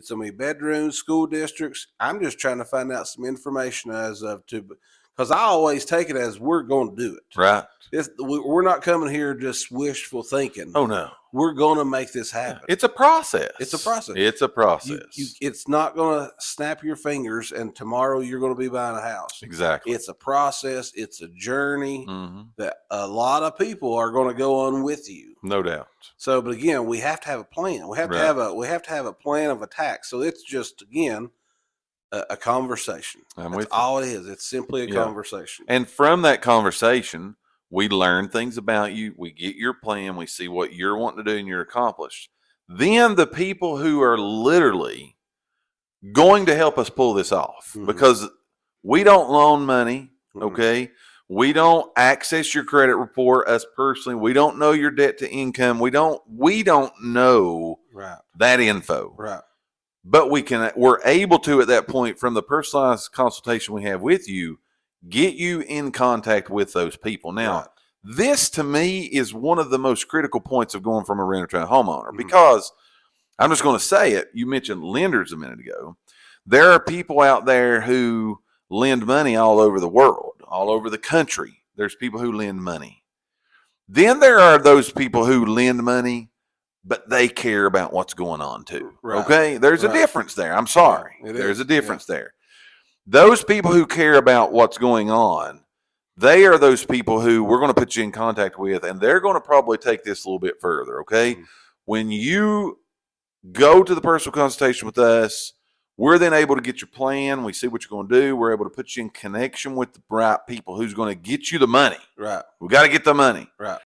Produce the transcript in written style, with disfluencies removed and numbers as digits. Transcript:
so many bedrooms, school districts. I'm just trying to find out some information as of to, because I always take it as we're going to do it. Right. We're not coming here just wishful thinking. Oh, no. We're going to make this happen. It's a process. It's a process. It's a process. It's not going to snap your fingers and tomorrow you're going to be buying a house. Exactly. It's a process. It's a journey that a lot of people are going to go on with you. No doubt. So, but again, we have to have a plan. We have to have a plan of attack. So it's just, again, a conversation. That's all it is. It's simply a conversation. And from that conversation, we learn things about you. We get your plan. We see what you're wanting to do and you're accomplished. Then the people who are literally going to help us pull this off, because we don't loan money, okay? We don't access your credit report, us personally. We don't know your debt to income. We don't know that info. Right. But we're able to, at that point, from the personalized consultation we have with you, get you in contact with those people. Now, this to me is one of the most critical points of going from a renter to a homeowner, because I'm just going to say it. You mentioned lenders a minute ago. There are people out there who lend money all over the world, all over the country. There's people who lend money. Then there are those people who lend money, but they care about what's going on too. Right. Okay? There's a difference there. I'm sorry. There's a difference there. Those people who care about what's going on, they are those people who we're going to put you in contact with, and they're going to probably take this a little bit further, okay? When you go to the personal consultation with us, we're then able to get your plan. We see what you're going to do. We're able to put you in connection with the right people who's going to get you the money. Right. We got to get the money. Right.